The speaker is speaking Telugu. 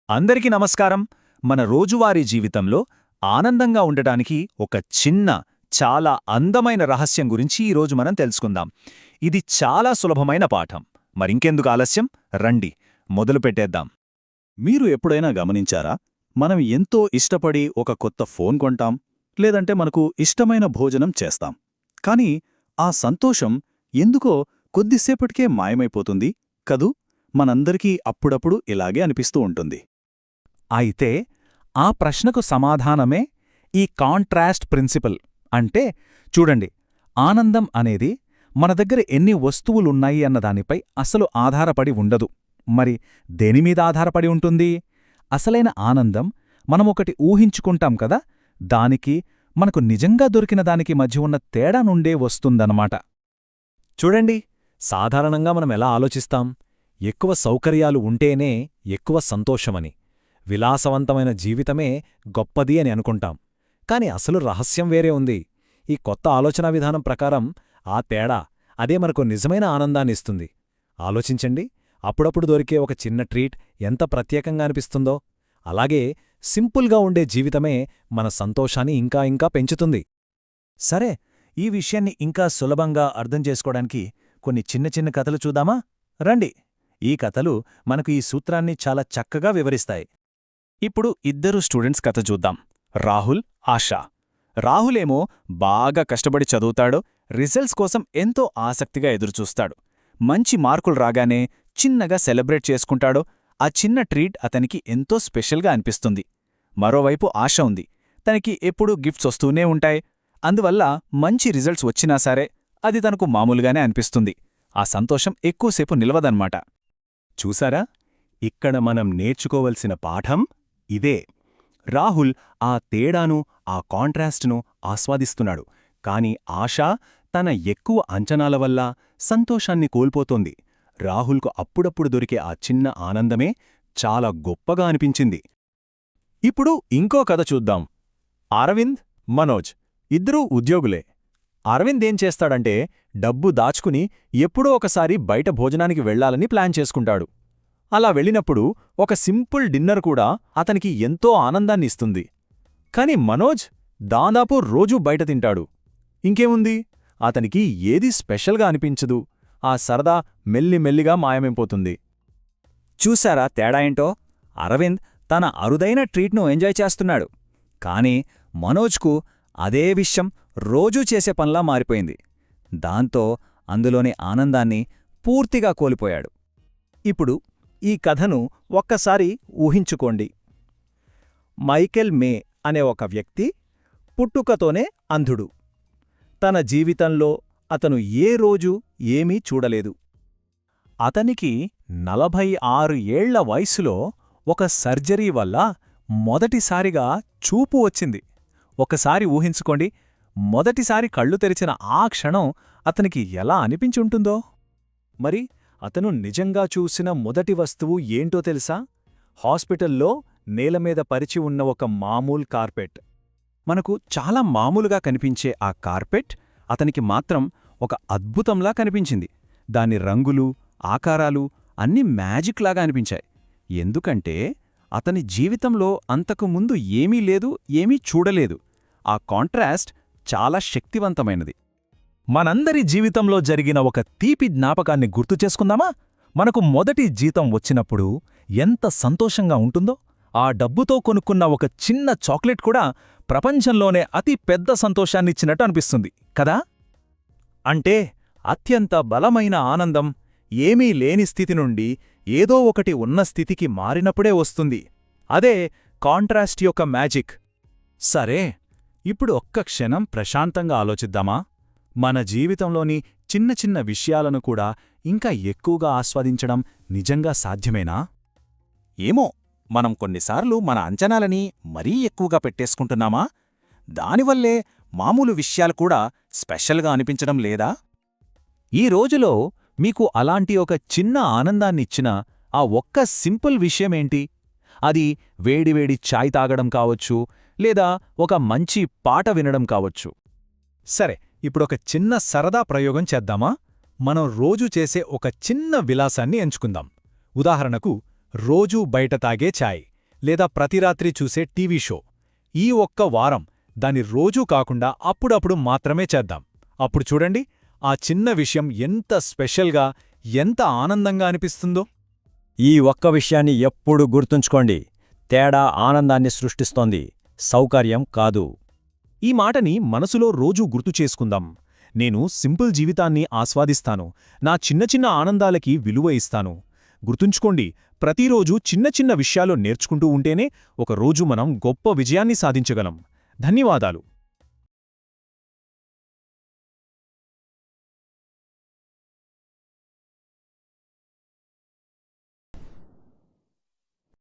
అందరికీ నమస్కారం. మన రోజువారీ జీవితంలో ఆనందంగా ఉండటానికి ఒక చిన్న, చాలా అందమైన రహస్యం గురించి ఈరోజు మనం తెలుసుకుందాం. ఇది చాలా సులభమైన పాఠం. మరింకెందుకు ఆలస్యం, రండి మొదలుపెట్టేద్దాం. మీరు ఎప్పుడైనా గమనించారా? మనం ఎంతో ఇష్టపడి ఒక కొత్త ఫోన్ కొంటాం, లేదంటే మనకు ఇష్టమైన భోజనం చేస్తాం. కానీ ఆ సంతోషం ఎందుకో కొద్దిసేపటికే మాయమైపోతుంది కదూ. మనందరికీ అప్పుడప్పుడు ఇలాగే అనిపిస్తూ ఉంటుంది. అయితే ఆ ప్రశ్నకు సమాధానమే ఈ కాంట్రాస్ట్ ప్రిన్సిపల్. అంటే చూడండి, ఆనందం అనేది మన దగ్గర ఎన్ని వస్తువులున్నాయి అన్నదానిపై అసలు ఆధారపడి ఉండదు. మరి దేనిమీద ఆధారపడి ఉంటుంది? అసలైన ఆనందం మనమొకటి ఊహించుకుంటాం కదా, దానికి మనకు నిజంగా దొరికిన దానికి మధ్య ఉన్న తేడా నుండే వస్తుందన్నమాట. చూడండి, సాధారణంగా మనం ఎలా ఆలోచిస్తాం? ఎక్కువ సౌకర్యాలు ఉంటేనే ఎక్కువ సంతోషమని, విలాసవంతమైన జీవితమే గొప్పది అని అనుకుంటాం. కాని అసలు రహస్యం వేరే ఉంది. ఈ కొత్త ఆలోచనా విధానం ప్రకారం ఆ తేడా అదే మనకు నిజమైన ఆనందాన్నిస్తుంది. ఆలోచించండి, అప్పుడప్పుడు దొరికే ఒక చిన్న ట్రీట్ ఎంత ప్రత్యేకంగా అనిపిస్తుందో. అలాగే సింపుల్గా ఉండే జీవితమే మన సంతోషాన్ని ఇంకా ఇంకా పెంచుతుంది. సరే, ఈ విషయాన్ని ఇంకా సులభంగా అర్థం చేసుకోవడానికి కొన్ని చిన్న చిన్న కథలు చూద్దామా? రండి, ఈ కథలు మనకు ఈ సూత్రాన్ని చాలా చక్కగా వివరిస్తాయి. ఇప్పుడు ఇద్దరు స్టూడెంట్స్ కథ చూద్దాం. రాహుల్, ఆశా. రాహులేమో బాగా కష్టపడి చదువుతాడు, రిజల్ట్స్ కోసం ఎంతో ఆసక్తిగా ఎదురుచూస్తాడు. మంచి మార్కులు రాగానే చిన్నగా సెలబ్రేట్ చేసుకుంటాడు. ఆ చిన్న ట్రీట్ అతనికి ఎంతో స్పెషల్గా అనిపిస్తుంది. మరోవైపు ఆశ ఉంది. తనకి ఎప్పుడూ గిఫ్ట్స్ వస్తూనే ఉంటాయి. అందువల్ల మంచి రిజల్ట్స్ వచ్చినా సరే అది తనకు మామూలుగానే అనిపిస్తుంది. ఆ సంతోషం ఎక్కువసేపు నిలవదన్నమాట. చూసారా, ఇక్కడ మనం నేర్చుకోవలసిన పాఠం ఇదే. రాహుల్ ఆ తేడాను, ఆ కాంట్రాస్ట్ను ఆస్వాదిస్తున్నాడు. కాని ఆశ తన ఎక్కువ అంచనాల వల్ల సంతోషాన్ని కోల్పోతోంది. రాహుల్కు అప్పుడప్పుడు దొరికే ఆ చిన్న ఆనందమే చాలా గొప్పగా అనిపించింది. ఇప్పుడు ఇంకో కథ చూద్దాం. అరవింద్, మనోజ్ ఇద్దరూ ఉద్యోగులే. అరవింద్ ఏం చేస్తాడంటే డబ్బు దాచుకుని ఎప్పుడో ఒకసారి బయట భోజనానికి వెళ్లాలని ప్లాన్ చేసుకుంటాడు. అలా వెళ్ళినప్పుడు ఒక సింపుల్ డిన్నర్ కూడా అతనికి ఎంతో ఆనందాన్ని ఇస్తుంది. కాని మనోజ్ దాదాపు రోజూ బయట తింటాడు. ఇంకేముంది, అతనికి ఏదీ స్పెషల్గా అనిపించదు. ఆ సరదా మెల్లిమెల్లిగా మాయమైపోతుంది. చూశారా తేడా ఏంటో? అరవింద్ తన అరుదైన ట్రీట్ను ఎంజాయ్ చేస్తున్నాడు, కాని మనోజ్కు అదే విషయం రోజూ చేసే పనిలా మారిపోయింది. దాంతో అందులోని ఆనందాన్ని పూర్తిగా కోల్పోయాడు. ఇప్పుడు ఈ కథను ఒక్కసారి ఊహించుకోండి. మైకేల్ మే అనే ఒక వ్యక్తి పుట్టుకతోనే అంధుడు. తన జీవితంలో అతను ఏ రోజు ఏమీ చూడలేదు. అతనికి 46 ఏళ్ల వయసులో ఒక సర్జరీ వల్ల మొదటిసారిగా చూపు వచ్చింది. ఒకసారి ఊహించుకోండి, మొదటిసారి కళ్ళు తెరిచిన ఆ క్షణం అతనికి ఎలా అనిపించుంటుందో. మరి అతను నిజంగా చూసిన మొదటి వస్తువు ఏంటో తెలుసా? హాస్పిటల్లో నేలమీద పరిచి ఉన్న ఒక మామూలు కార్పెట్. మనకు చాలా మామూలుగా కనిపించే ఆ కార్పెట్ అతనికి మాత్రం ఒక అద్భుతంలా కనిపించింది. దాని రంగులు, ఆకారాలు అన్నీ మ్యాజిక్లాగా అనిపించాయి. ఎందుకంటే అతని జీవితంలో అంతకుముందు ఏమీ లేదు, ఏమీ చూడలేదు. ఆ కాంట్రాస్ట్ చాలా శక్తివంతమైనది. మనందరి జీవితంలో జరిగిన ఒక తీపి జ్ఞాపకాన్ని గుర్తు చేసుకుందామా? మనకు మొదటి జీతం వచ్చినప్పుడు ఎంత సంతోషంగా ఉంటుందో. ఆ డబ్బుతో కొనుక్కున్న ఒక చిన్న చాక్లెట్ కూడా ప్రపంచంలోనే అతి పెద్ద సంతోషాన్నిచ్చినట్టు అనిపిస్తుంది కదా? అంటే అత్యంత బలమైన ఆనందం ఏమీ లేని స్థితి నుండి ఏదో ఒకటి ఉన్న స్థితికి మారినప్పుడే వస్తుంది. అదే కాంట్రాస్ట్ యొక్క మ్యాజిక్. సరే, ఇప్పుడు ఒక్క క్షణం ప్రశాంతంగా ఆలోచిద్దామా? మన జీవితంలోని చిన్న చిన్న విషయాలను కూడా ఇంకా ఎక్కువగా ఆస్వాదించడం నిజంగా సాధ్యమేనా? ఏమో, మనం కొన్నిసార్లు మన అంచనాలని మరీ ఎక్కువగా పెట్టేసుకుంటున్నామా? దానివల్లే మామూలు విషయాలు కూడా స్పెషల్గా అనిపించడం లేదా? ఈ రోజులో మీకు అలాంటి ఒక చిన్న ఆనందాన్నిచ్చిన ఆ ఒక్క సింపుల్ విషయమేంటి? అది వేడివేడి ఛాయ్ తాగడం కావచ్చు, లేదా ఒక మంచి పాట వినడం కావచ్చు. సరే, ఇప్పుడొక చిన్న సరదా ప్రయోగం చేద్దామా? మనం రోజూ చేసే ఒక చిన్న విలాసాన్ని ఎంచుకుందాం. ఉదాహరణకు రోజూ బయట తాగే ఛాయ్, లేదా ప్రతి రాత్రి చూసే టీవీ షో. ఈ ఒక్క వారం దాని రోజూ కాకుండా అప్పుడప్పుడు మాత్రమే చేద్దాం. అప్పుడు చూడండి, ఆ చిన్న విషయం ఎంత స్పెషల్గా, ఎంత ఆనందంగా అనిపిస్తుందో. ఈ ఒక్క విషయాన్ని ఎప్పుడూ గుర్తుంచుకోండి. తేడా ఆనందాన్ని సృష్టిస్తోంది, సౌకర్యం కాదు. ఈ మాటని మనసులో రోజూ గుర్తు చేసుకుందాం. నేను సింపుల్ జీవితాన్ని ఆస్వాదిస్తాను, నా చిన్న చిన్న ఆనందాలకి విలువ ఇస్తాను. గుర్తుంచుకోండి, ప్రతిరోజూ చిన్న చిన్న విషయాలు నేర్చుకుంటూ ఉంటేనే ఒకరోజు మనం గొప్ప విజయాన్ని సాధించగలం. ధన్యవాదాలు.